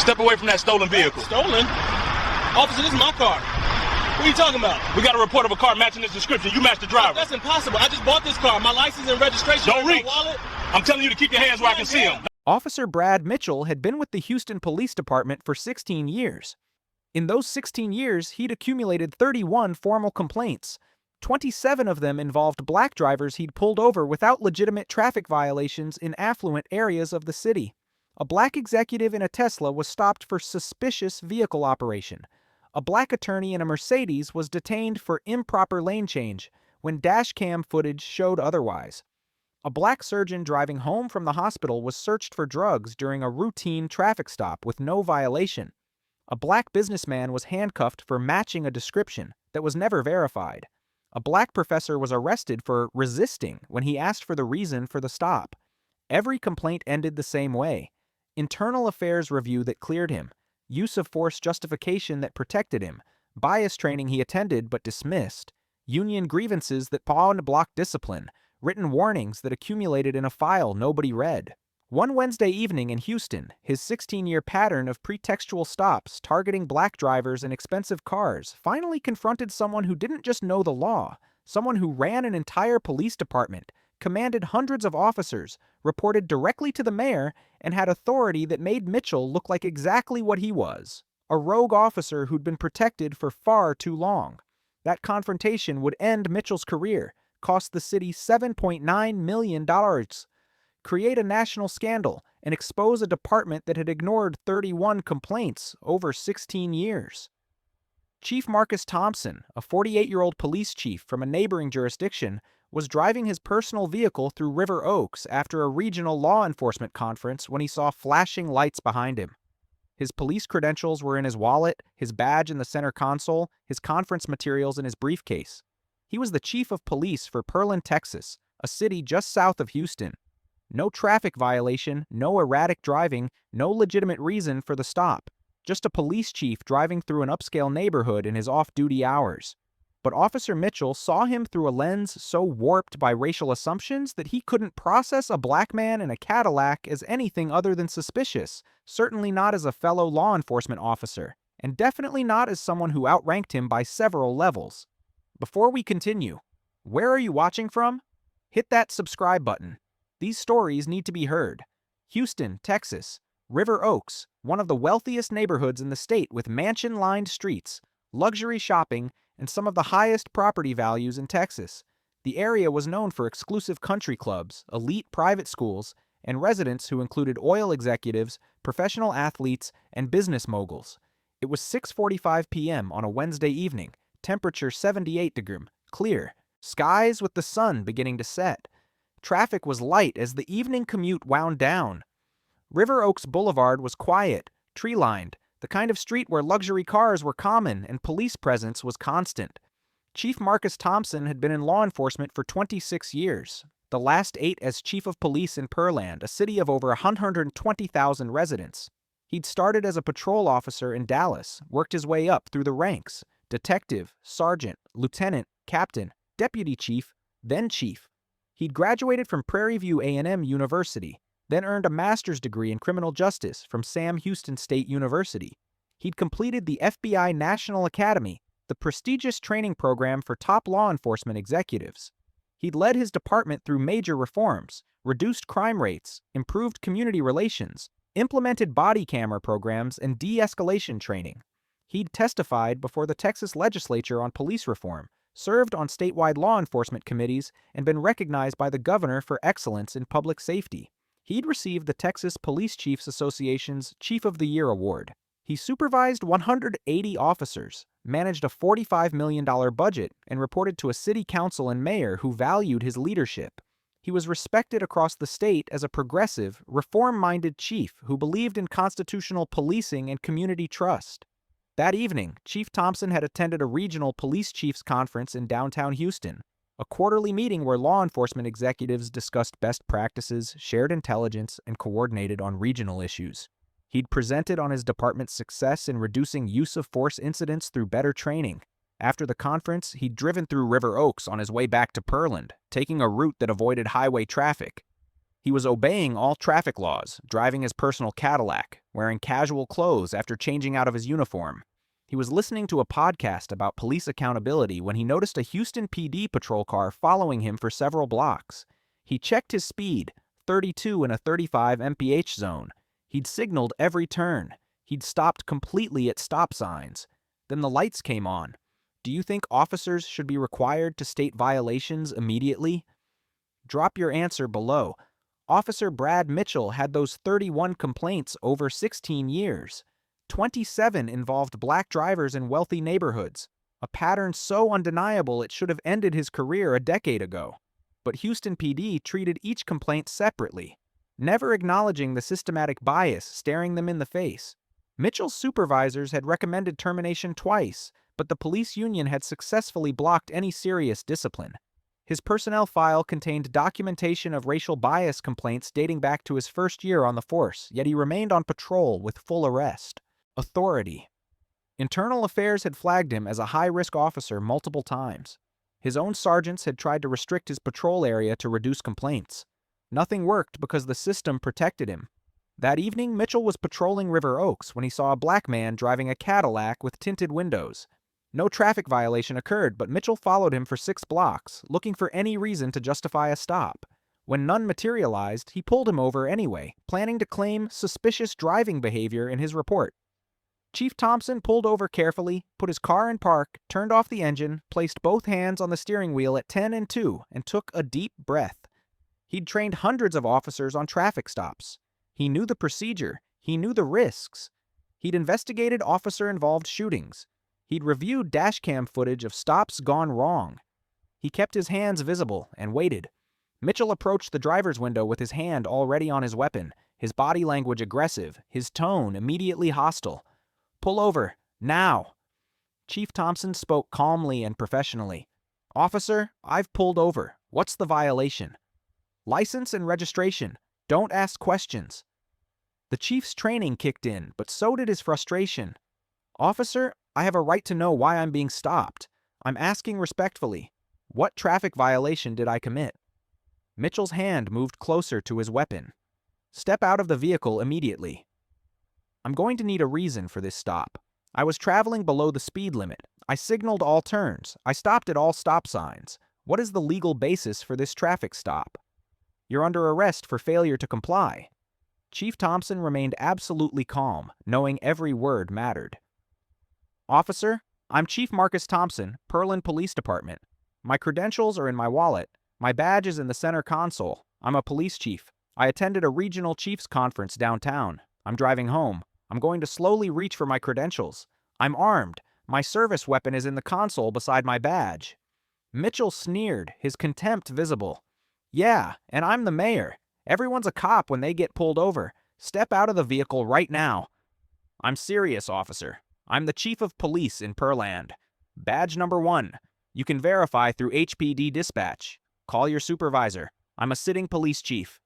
Step away from that stolen vehicle. Stolen? Officer, this is my car. What are you talking about? We got a report of a car matching this description. You match the driver. That's impossible. I just bought this car. My license and registration. Don't reach. My wallet. I'm telling you to keep your hands where I can see them. Officer Brad Mitchell had been with the Houston Police Department for 16 years. In those 16 years, he'd accumulated 31 formal complaints. 27 of them involved black drivers he'd pulled over without legitimate traffic violations in affluent areas of the city. A black executive in a Tesla was stopped for suspicious vehicle operation. A black attorney in a Mercedes was detained for improper lane change when dashcam footage showed otherwise. A black surgeon driving home from the hospital was searched for drugs during a routine traffic stop with no violation. A black businessman was handcuffed for matching a description that was never verified. A black professor was arrested for resisting when he asked for the reason for the stop. Every complaint ended the same way. Internal affairs review that cleared him. Use of force justification that protected him. Bias training he attended but dismissed. Union grievances that pawned block discipline. Written warnings that accumulated in a file nobody read. One Wednesday evening in Houston, his 16-year pattern of pretextual stops targeting black drivers in expensive cars finally confronted someone who didn't just know the law, someone who ran an entire police department, commanded hundreds of officers, reported directly to the mayor, and had authority that made Mitchell look like exactly what he was, a rogue officer who'd been protected for far too long. That confrontation would end Mitchell's career, cost the city $7.9 million, create a national scandal, and expose a department that had ignored 31 complaints over 16 years. Chief Marcus Thompson, a 48-year-old police chief from a neighboring jurisdiction, was driving his personal vehicle through River Oaks after a regional law enforcement conference when he saw flashing lights behind him. His police credentials were in his wallet, his badge in the center console, his conference materials in his briefcase. He was the chief of police for Pearland, Texas, a city just south of Houston. No traffic violation, no erratic driving, no legitimate reason for the stop. Just a police chief driving through an upscale neighborhood in his off-duty hours. But Officer Mitchell saw him through a lens so warped by racial assumptions that he couldn't process a black man in a Cadillac as anything other than suspicious, certainly not as a fellow law enforcement officer, and definitely not as someone who outranked him by several levels. Before we continue, where are you watching from? Hit that subscribe button. These stories need to be heard. Houston, Texas. River Oaks, one of the wealthiest neighborhoods in the state with mansion-lined streets, luxury shopping, and some of the highest property values in Texas. The area was known for exclusive country clubs, elite private schools, and residents who included oil executives, professional athletes, and business moguls. It was 6:45 p.m. on a Wednesday evening, temperature 78 degrees, clear, skies with the sun beginning to set. Traffic was light as the evening commute wound down. River Oaks Boulevard was quiet, tree-lined, the kind of street where luxury cars were common and police presence was constant. Chief Marcus Thompson had been in law enforcement for 26 years, the last 8 as chief of police in Pearland, a city of over 120,000 residents. He'd started as a patrol officer in Dallas, worked his way up through the ranks, detective, sergeant, lieutenant, captain, deputy chief, then chief. He'd graduated from Prairie View A&M University, then earned a master's degree in criminal justice from Sam Houston State University. He'd completed the FBI National Academy, the prestigious training program for top law enforcement executives. He'd led his department through major reforms, reduced crime rates, improved community relations, implemented body camera programs, and de-escalation training. He'd testified before the Texas legislature on police reform, served on statewide law enforcement committees, and been recognized by the governor for excellence in public safety. He'd received the Texas Police Chiefs Association's Chief of the Year award. He supervised 180 officers, managed a $45 million budget, and reported to a city council and mayor who valued his leadership. He was respected across the state as a progressive, reform-minded chief who believed in constitutional policing and community trust. That evening, Chief Thompson had attended a regional police chiefs conference in downtown Houston, a quarterly meeting where law enforcement executives discussed best practices, shared intelligence, and coordinated on regional issues. He'd presented on his department's success in reducing use of force incidents through better training. After the conference, he'd driven through River Oaks on his way back to Pearland, taking a route that avoided highway traffic. He was obeying all traffic laws, driving his personal Cadillac, wearing casual clothes after changing out of his uniform. He was listening to a podcast about police accountability when he noticed a Houston PD patrol car following him for several blocks. He checked his speed, 32 in a 35 mph zone. He'd signaled every turn. He'd stopped completely at stop signs. Then the lights came on. Do you think officers should be required to state violations immediately? Drop your answer below. Officer Brad Mitchell had those 31 complaints over 16 years. 27 involved black drivers in wealthy neighborhoods, a pattern so undeniable it should have ended his career a decade ago. But Houston PD treated each complaint separately, never acknowledging the systematic bias staring them in the face. Mitchell's supervisors had recommended termination twice, but the police union had successfully blocked any serious discipline. His personnel file contained documentation of racial bias complaints dating back to his first year on the force, yet he remained on patrol with full arrest. Authority. Internal Affairs had flagged him as a high-risk officer multiple times. His own sergeants had tried to restrict his patrol area to reduce complaints. Nothing worked because the system protected him. That evening, Mitchell was patrolling River Oaks when he saw a black man driving a Cadillac with tinted windows. No traffic violation occurred, but Mitchell followed him for 6 blocks, looking for any reason to justify a stop. When none materialized, he pulled him over anyway, planning to claim suspicious driving behavior in his report. Chief Thompson pulled over carefully, put his car in park, turned off the engine, placed both hands on the steering wheel at 10 and 2, and took a deep breath. He'd trained hundreds of officers on traffic stops. He knew the procedure. He knew the risks. He'd investigated officer-involved shootings. He'd reviewed dashcam footage of stops gone wrong. He kept his hands visible and waited. Mitchell approached the driver's window with his hand already on his weapon, his body language aggressive, his tone immediately hostile. "Pull over, now." Chief Thompson spoke calmly and professionally. "Officer, I've pulled over. What's the violation?" "License and registration. Don't ask questions." The chief's training kicked in, but so did his frustration. "Officer, I have a right to know why I'm being stopped. I'm asking respectfully. What traffic violation did I commit?" Mitchell's hand moved closer to his weapon. "Step out of the vehicle immediately." "I'm going to need a reason for this stop. I was traveling below the speed limit. I signaled all turns. I stopped at all stop signs. What is the legal basis for this traffic stop?" "You're under arrest for failure to comply." Chief Thompson remained absolutely calm, knowing every word mattered. "Officer, I'm Chief Marcus Thompson, Pearland Police Department. My credentials are in my wallet. My badge is in the center console. I'm a police chief. I attended a regional chiefs conference downtown. I'm driving home. I'm going to slowly reach for my credentials. I'm armed. My service weapon is in the console beside my badge." Mitchell sneered, his contempt visible. "Yeah, and I'm the mayor. Everyone's a cop when they get pulled over. Step out of the vehicle right now." "I'm serious, officer. I'm the chief of police in Pearland. Badge number 1. You can verify through HPD dispatch. Call your supervisor. I'm a sitting police chief.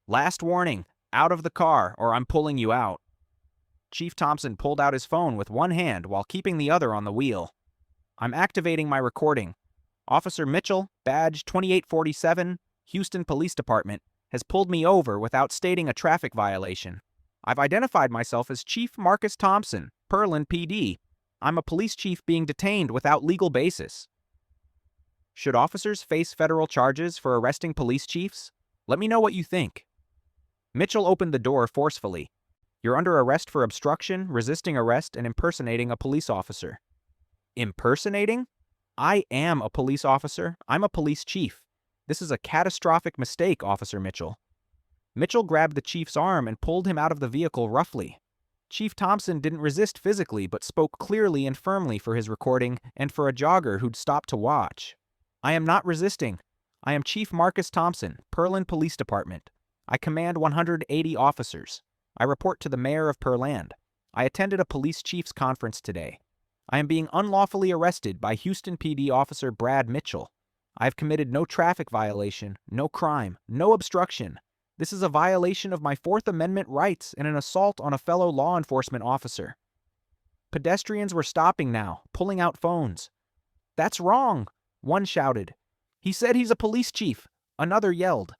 Last warning, out of the car or I'm pulling you out." Chief Thompson pulled out his phone with one hand while keeping the other on the wheel. "I'm activating my recording. Officer Mitchell, badge 2847, Houston Police Department, has pulled me over without stating a traffic violation. I've identified myself as Chief Marcus Thompson, Pearland PD. I'm a police chief being detained without legal basis." Should officers face federal charges for arresting police chiefs? Let me know what you think. Mitchell opened the door forcefully. "You're under arrest for obstruction, resisting arrest, and impersonating a police officer." "Impersonating? I am a police officer. I'm a police chief. This is a catastrophic mistake, Officer Mitchell." Mitchell grabbed the chief's arm and pulled him out of the vehicle roughly. Chief Thompson didn't resist physically, but spoke clearly and firmly for his recording and for a jogger who'd stopped to watch. "I am not resisting. I am Chief Marcus Thompson, Pearland Police Department. I command 180 officers. I report to the mayor of Pearland. I attended a police chiefs conference today. I am being unlawfully arrested by Houston PD officer Brad Mitchell. I have committed no traffic violation, no crime, no obstruction. This is a violation of my Fourth Amendment rights and an assault on a fellow law enforcement officer." Pedestrians were stopping now, pulling out phones. "That's wrong," one shouted. "He said he's a police chief," another yelled.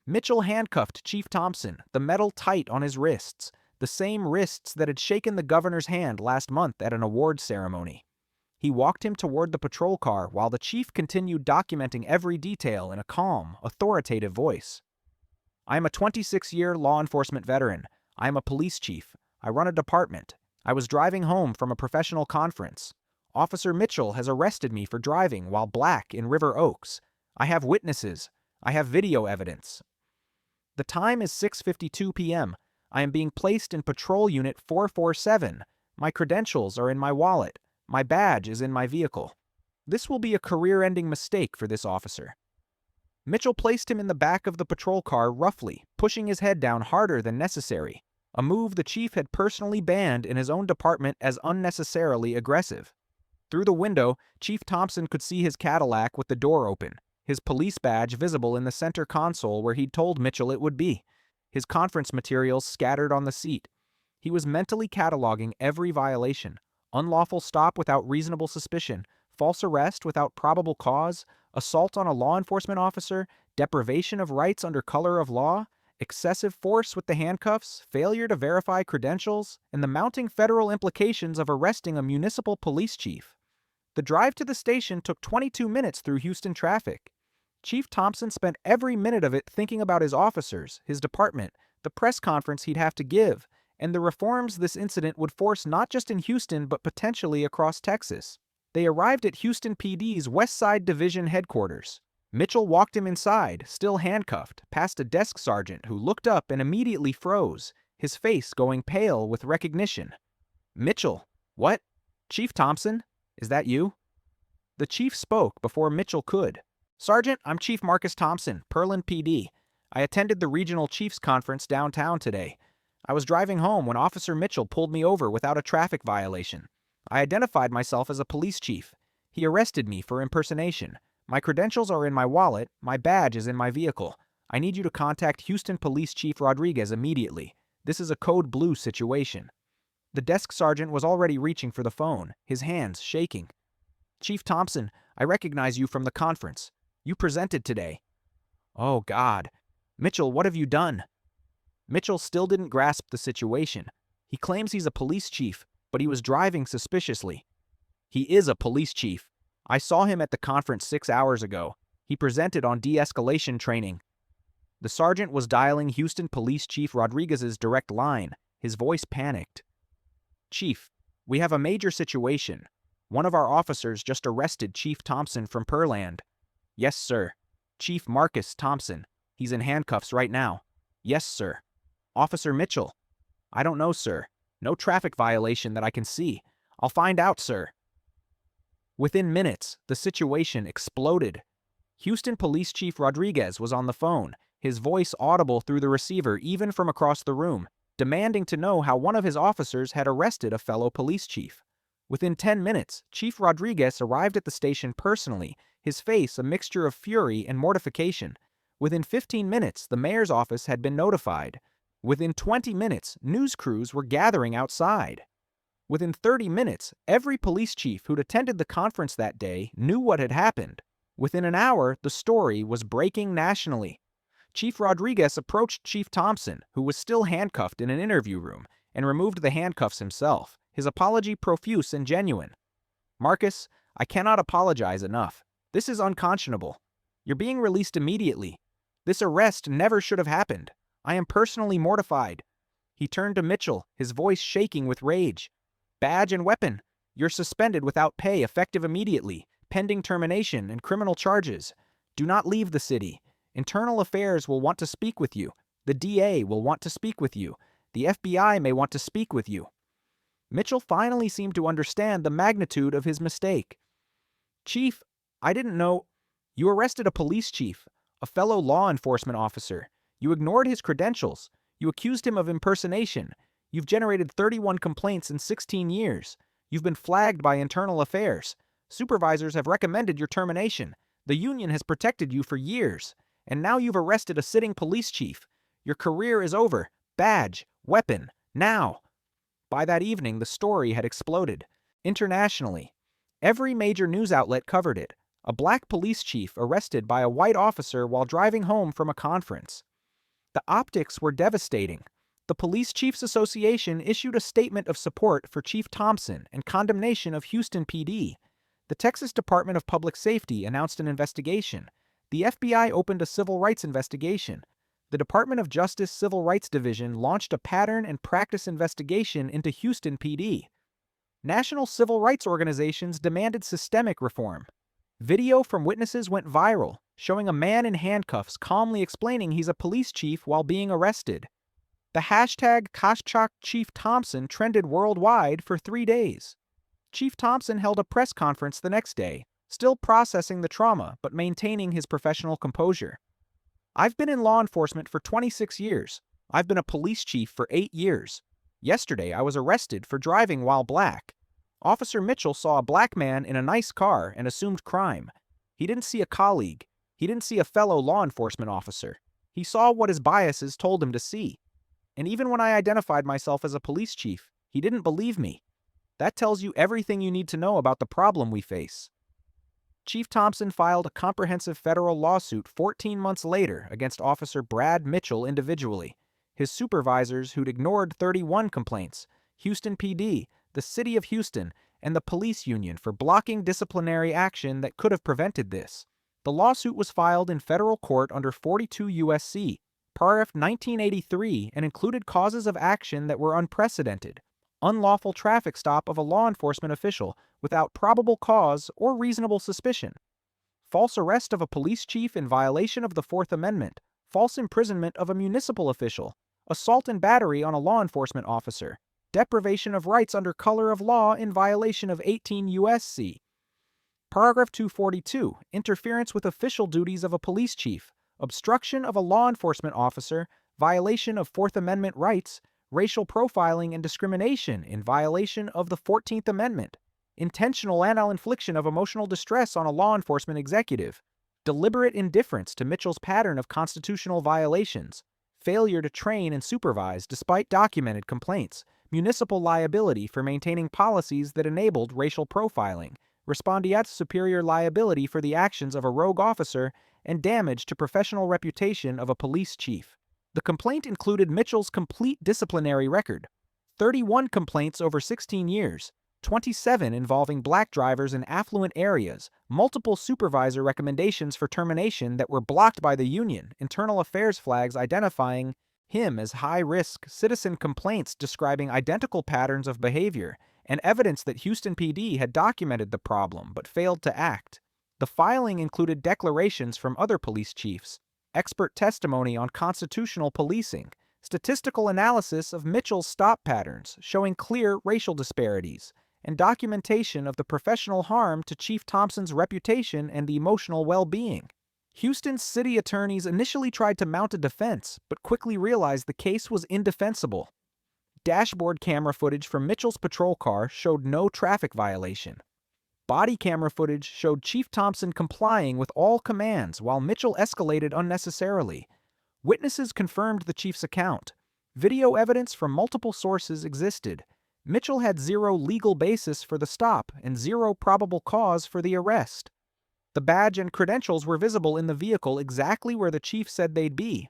Mitchell handcuffed Chief Thompson, the metal tight on his wrists, the same wrists that had shaken the governor's hand last month at an awards ceremony. He walked him toward the patrol car while the chief continued documenting every detail in a calm, authoritative voice. "I am a 26-year law enforcement veteran. I am a police chief. I run a department. I was driving home from a professional conference. Officer Mitchell has arrested me for driving while black in River Oaks. I have witnesses. I have video evidence. The time is 6:52 p.m. I am being placed in Patrol Unit 447. My credentials are in my wallet. My badge is in my vehicle. This will be a career-ending mistake for this officer." Mitchell placed him in the back of the patrol car roughly, pushing his head down harder than necessary, a move the chief had personally banned in his own department as unnecessarily aggressive. Through the window, Chief Thompson could see his Cadillac with the door open, his police badge visible in the center console where he'd told Mitchell it would be, his conference materials scattered on the seat. He was mentally cataloging every violation: unlawful stop without reasonable suspicion, false arrest without probable cause, assault on a law enforcement officer, deprivation of rights under color of law, excessive force with the handcuffs, failure to verify credentials, and the mounting federal implications of arresting a municipal police chief. The drive to the station took 22 minutes through Houston traffic. Chief Thompson spent every minute of it thinking about his officers, his department, the press conference he'd have to give, and the reforms this incident would force not just in Houston but potentially across Texas. They arrived at Houston PD's West Side Division headquarters. Mitchell walked him inside, still handcuffed, past a desk sergeant who looked up and immediately froze, his face going pale with recognition. "Mitchell, what? Chief Thompson? Is that you?" The chief spoke before Mitchell could. "Sergeant, I'm Chief Marcus Thompson, Pearland PD. I attended the regional chiefs conference downtown today. I was driving home when Officer Mitchell pulled me over without a traffic violation. I identified myself as a police chief. He arrested me for impersonation. My credentials are in my wallet. My badge is in my vehicle. I need you to contact Houston Police Chief Rodriguez immediately. This is a code blue situation." The desk sergeant was already reaching for the phone, his hands shaking. "Chief Thompson, I recognize you from the conference. You presented today." "Oh, God. Mitchell, what have you done?" Mitchell still didn't grasp the situation. He claims he's a police chief, but he was driving suspiciously. "He is a police chief. I saw him at the conference 6 hours ago. He presented on de-escalation training." The sergeant was dialing Houston Police Chief Rodriguez's direct line, his voice panicked. "Chief, we have a major situation. One of our officers just arrested Chief Thompson from Pearland." "Yes, sir." "Chief Marcus Thompson. He's in handcuffs right now." "Yes, sir." "Officer Mitchell?" "I don't know, sir. No traffic violation that I can see. I'll find out, sir." Within minutes, the situation exploded. Houston Police Chief Rodriguez was on the phone, his voice audible through the receiver even from across the room, demanding to know how one of his officers had arrested a fellow police chief. Within 10 minutes, Chief Rodriguez arrived at the station personally, his face a mixture of fury and mortification. Within 15 minutes, the mayor's office had been notified. Within 20 minutes, news crews were gathering outside. Within 30 minutes, every police chief who'd attended the conference that day knew what had happened. Within an hour, the story was breaking nationally. Chief Rodriguez approached Chief Thompson, who was still handcuffed in an interview room, and removed the handcuffs himself, his apology profuse and genuine. "Marcus, I cannot apologize enough. This is unconscionable. You're being released immediately. This arrest never should have happened. I am personally mortified." He turned to Mitchell, his voice shaking with rage. "Badge and weapon. You're suspended without pay effective immediately, pending termination and criminal charges. Do not leave the city. Internal Affairs will want to speak with you. The DA will want to speak with you. The FBI may want to speak with you." Mitchell finally seemed to understand the magnitude of his mistake. "Chief, I didn't know. You arrested a police chief, a fellow law enforcement officer. You ignored his credentials. You accused him of impersonation. You've generated 31 complaints in 16 years. You've been flagged by Internal Affairs. Supervisors have recommended your termination. The union has protected you for years. And now you've arrested a sitting police chief. Your career is over. Badge, weapon, now." By that evening, the story had exploded. Internationally, every major news outlet covered it. A black police chief arrested by a white officer while driving home from a conference. The optics were devastating. The Police Chiefs Association issued a statement of support for Chief Thompson and condemnation of Houston PD. The Texas Department of Public Safety announced an investigation. The FBI opened a civil rights investigation. The Department of Justice Civil Rights Division launched a pattern and practice investigation into Houston PD. National civil rights organizations demanded systemic reform. Video from witnesses went viral, showing a man in handcuffs calmly explaining he's a police chief while being arrested. The hashtag #ChiefThompson trended worldwide for 3 days. Chief Thompson held a press conference the next day, still processing the trauma but maintaining his professional composure. "I've been in law enforcement for 26 years. I've been a police chief for 8 years. Yesterday I was arrested for driving while black. Officer Mitchell saw a black man in a nice car and assumed crime. He didn't see a colleague. He didn't see a fellow law enforcement officer. He saw what his biases told him to see. And even when I identified myself as a police chief, he didn't believe me. That tells you everything you need to know about the problem we face." Chief Thompson filed a comprehensive federal lawsuit 14 months later against Officer Brad Mitchell individually, his supervisors who'd ignored 31 complaints, Houston PD, the City of Houston, and the police union for blocking disciplinary action that could have prevented this. The lawsuit was filed in federal court under 42 U.S.C. Paragraph 1983 and included causes of action that were unprecedented. Unlawful traffic stop of a law enforcement official without probable cause or reasonable suspicion. False arrest of a police chief in violation of the Fourth Amendment. False imprisonment of a municipal official. Assault and battery on a law enforcement officer. Deprivation of rights under color of law in violation of 18 U.S.C. Paragraph 242. Interference with official duties of a police chief. Obstruction of a law enforcement officer. Violation of Fourth Amendment rights. Racial profiling and discrimination in violation of the 14th Amendment. Intentional and infliction of emotional distress on a law enforcement executive. Deliberate indifference to Mitchell's pattern of constitutional violations. Failure to train and supervise despite documented complaints. Municipal liability for maintaining policies that enabled racial profiling. Respondeat superior liability for the actions of a rogue officer, and damage to professional reputation of a police chief. The complaint included Mitchell's complete disciplinary record: 31 complaints over 16 years, 27 involving black drivers in affluent areas, multiple supervisor recommendations for termination that were blocked by the union, internal affairs flags identifying him as high-risk, citizen complaints describing identical patterns of behavior, and evidence that Houston PD had documented the problem but failed to act. The filing included declarations from other police chiefs, expert testimony on constitutional policing, statistical analysis of Mitchell's stop patterns showing clear racial disparities, and documentation of the professional harm to Chief Thompson's reputation and the emotional well-being. Houston's city attorneys initially tried to mount a defense, but quickly realized the case was indefensible. Dashboard camera footage from Mitchell's patrol car showed no traffic violation. Body camera footage showed Chief Thompson complying with all commands while Mitchell escalated unnecessarily. Witnesses confirmed the chief's account. Video evidence from multiple sources existed. Mitchell had zero legal basis for the stop and zero probable cause for the arrest. The badge and credentials were visible in the vehicle exactly where the chief said they'd be.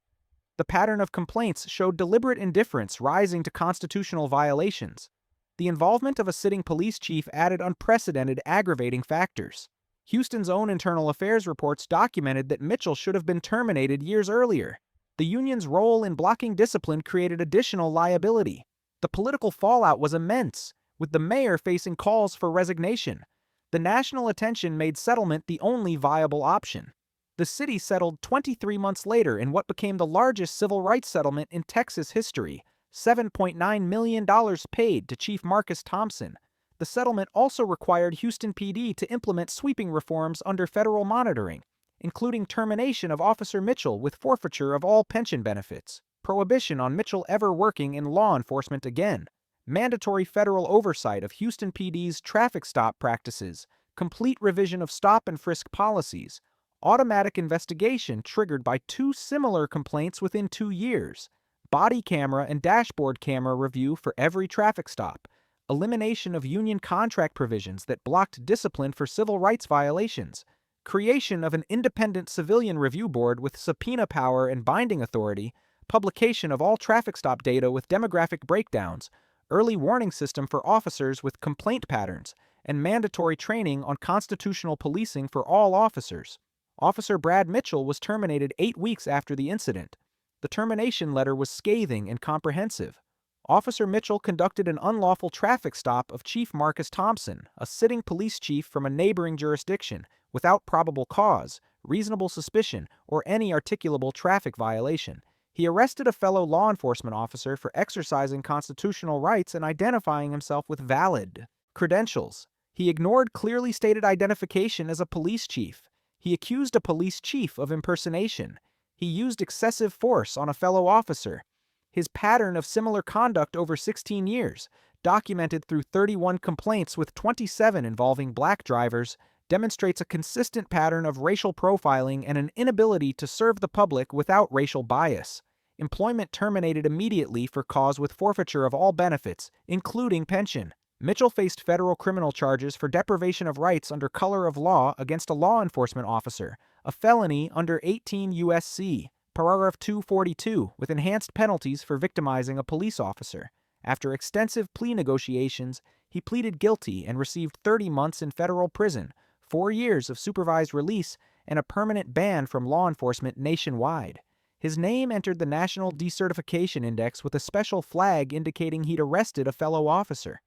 The pattern of complaints showed deliberate indifference rising to constitutional violations. The involvement of a sitting police chief added unprecedented aggravating factors. Houston's own internal affairs reports documented that Mitchell should have been terminated years earlier. The union's role in blocking discipline created additional liability. The political fallout was immense, with the mayor facing calls for resignation. The national attention made settlement the only viable option. The city settled 23 months later in what became the largest civil rights settlement in Texas history, $7.9 million paid to Chief Marcus Thompson. The settlement also required Houston PD to implement sweeping reforms under federal monitoring, including termination of Officer Mitchell with forfeiture of all pension benefits, prohibition on Mitchell ever working in law enforcement again, mandatory federal oversight of Houston PD's traffic stop practices, complete revision of stop and frisk policies, automatic investigation triggered by 2 similar complaints within 2 years, body camera and dashboard camera review for every traffic stop, elimination of union contract provisions that blocked discipline for civil rights violations, creation of an independent civilian review board with subpoena power and binding authority, publication of all traffic stop data with demographic breakdowns, early warning system for officers with complaint patterns, and mandatory training on constitutional policing for all officers. Officer Brad Mitchell was terminated 8 weeks after the incident. The termination letter was scathing and comprehensive. Officer Mitchell conducted an unlawful traffic stop of Chief Marcus Thompson, a sitting police chief from a neighboring jurisdiction, without probable cause, reasonable suspicion, or any articulable traffic violation. He arrested a fellow law enforcement officer for exercising constitutional rights and identifying himself with valid credentials. He ignored clearly stated identification as a police chief. He accused a police chief of impersonation. He used excessive force on a fellow officer. His pattern of similar conduct over 16 years, documented through 31 complaints with 27 involving black drivers, demonstrates a consistent pattern of racial profiling and an inability to serve the public without racial bias. Employment terminated immediately for cause with forfeiture of all benefits, including pension. Mitchell faced federal criminal charges for deprivation of rights under color of law against a law enforcement officer, a felony under 18 U.S.C. Paragraph 242, with enhanced penalties for victimizing a police officer. After extensive plea negotiations, he pleaded guilty and received 30 months in federal prison, 4 years of supervised release, and a permanent ban from law enforcement nationwide. His name entered the National Decertification Index with a special flag indicating he'd arrested a fellow officer.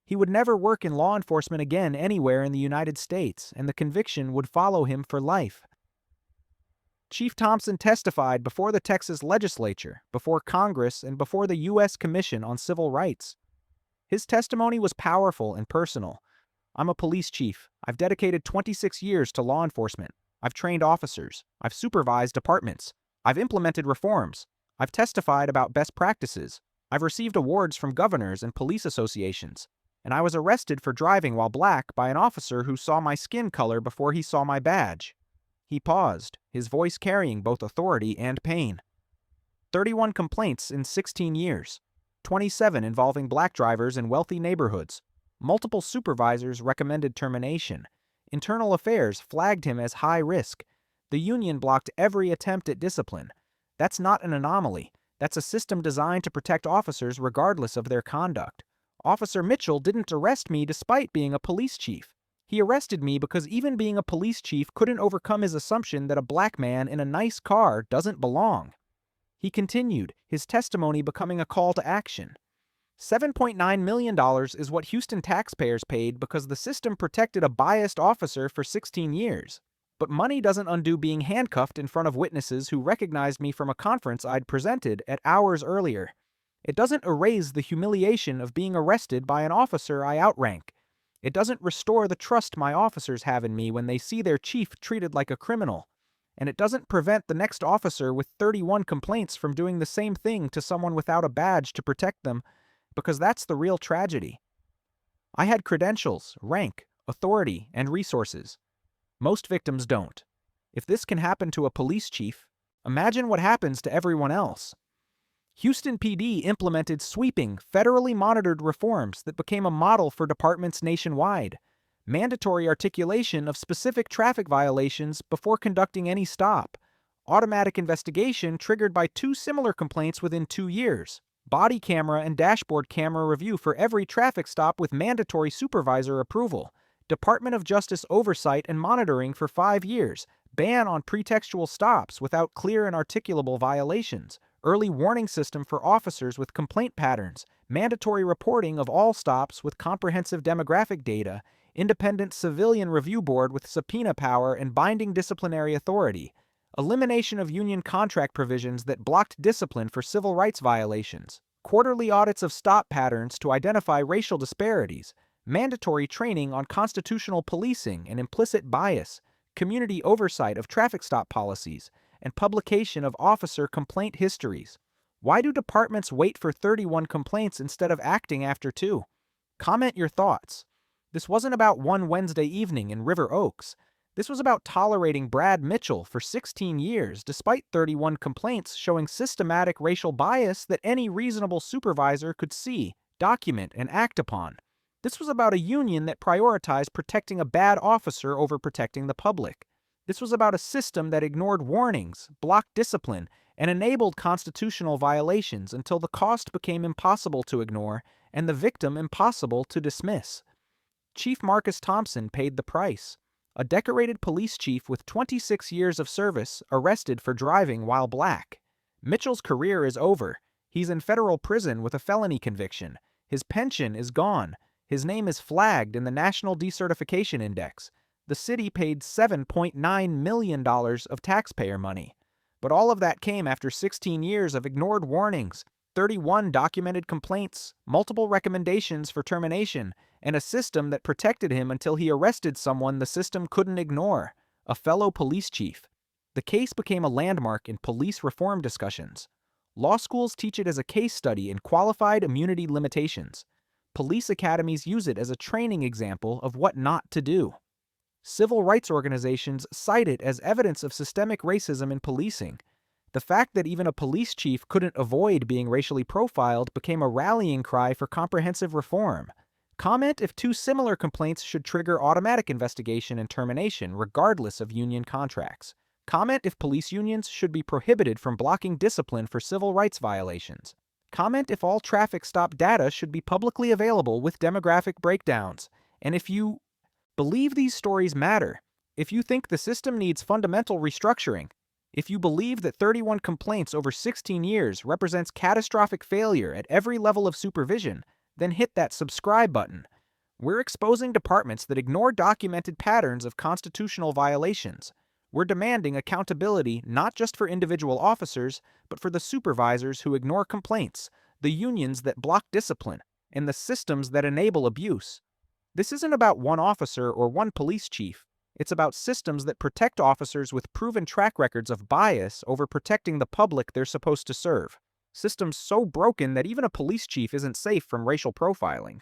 He would never work in law enforcement again anywhere in the United States, and the conviction would follow him for life. Chief Thompson testified before the Texas legislature, before Congress, and before the U.S. Commission on Civil Rights. His testimony was powerful and personal. I'm a police chief. I've dedicated 26 years to law enforcement. I've trained officers. I've supervised departments. I've implemented reforms. I've testified about best practices. I've received awards from governors and police associations. And I was arrested for driving while black by an officer who saw my skin color before he saw my badge. He paused, his voice carrying both authority and pain. 31 complaints in 16 years. 27 involving black drivers in wealthy neighborhoods. Multiple supervisors recommended termination. Internal Affairs flagged him as high risk. The union blocked every attempt at discipline. That's not an anomaly. That's a system designed to protect officers regardless of their conduct. Officer Mitchell didn't arrest me despite being a police chief. He arrested me because even being a police chief couldn't overcome his assumption that a black man in a nice car doesn't belong. He continued, his testimony becoming a call to action. $7.9 million is what Houston taxpayers paid because the system protected a biased officer for 16 years. But money doesn't undo being handcuffed in front of witnesses who recognized me from a conference I'd presented at hours earlier. It doesn't erase the humiliation of being arrested by an officer I outrank. It doesn't restore the trust my officers have in me when they see their chief treated like a criminal. And it doesn't prevent the next officer with 31 complaints from doing the same thing to someone without a badge to protect them, because that's the real tragedy. I had credentials, rank, authority, and resources. Most victims don't. If this can happen to a police chief, imagine what happens to everyone else. Houston PD implemented sweeping, federally monitored reforms that became a model for departments nationwide. Mandatory articulation of specific traffic violations before conducting any stop. Automatic investigation triggered by 2 similar complaints within 2 years. Body camera and dashboard camera review for every traffic stop with mandatory supervisor approval. Department of Justice oversight and monitoring for 5 years. Ban on pretextual stops without clear and articulable violations. Early warning system for officers with complaint patterns, mandatory reporting of all stops with comprehensive demographic data, independent civilian review board with subpoena power and binding disciplinary authority, elimination of union contract provisions that blocked discipline for civil rights violations, quarterly audits of stop patterns to identify racial disparities, mandatory training on constitutional policing and implicit bias, community oversight of traffic stop policies, and publication of officer complaint histories. Why do departments wait for 31 complaints instead of acting after 2? Comment your thoughts. This wasn't about one Wednesday evening in River Oaks. This was about tolerating Brad Mitchell for 16 years despite 31 complaints showing systematic racial bias that any reasonable supervisor could see, document, and act upon. This was about a union that prioritized protecting a bad officer over protecting the public. This was about a system that ignored warnings, blocked discipline, and enabled constitutional violations until the cost became impossible to ignore and the victim impossible to dismiss. Chief Marcus Thompson paid the price. A decorated police chief with 26 years of service arrested for driving while black. Mitchell's career is over. He's in federal prison with a felony conviction. His pension is gone. His name is flagged in the National Decertification Index. The city paid $7.9 million of taxpayer money. But all of that came after 16 years of ignored warnings, 31 documented complaints, multiple recommendations for termination, and a system that protected him until he arrested someone the system couldn't ignore, a fellow police chief. The case became a landmark in police reform discussions. Law schools teach it as a case study in qualified immunity limitations. Police academies use it as a training example of what not to do. Civil rights organizations cite it as evidence of systemic racism in policing. The fact that even a police chief couldn't avoid being racially profiled became a rallying cry for comprehensive reform. Comment if two similar complaints should trigger automatic investigation and termination regardless of union contracts. Comment if police unions should be prohibited from blocking discipline for civil rights violations. Comment if all traffic stop data should be publicly available with demographic breakdowns. And if you believe these stories matter, if you think the system needs fundamental restructuring, if you believe that 31 complaints over 16 years represents catastrophic failure at every level of supervision, then hit that subscribe button. We're exposing departments that ignore documented patterns of constitutional violations. We're demanding accountability not just for individual officers, but for the supervisors who ignore complaints, the unions that block discipline, and the systems that enable abuse. This isn't about one officer or one police chief. It's about systems that protect officers with proven track records of bias over protecting the public they're supposed to serve. Systems so broken that even a police chief isn't safe from racial profiling.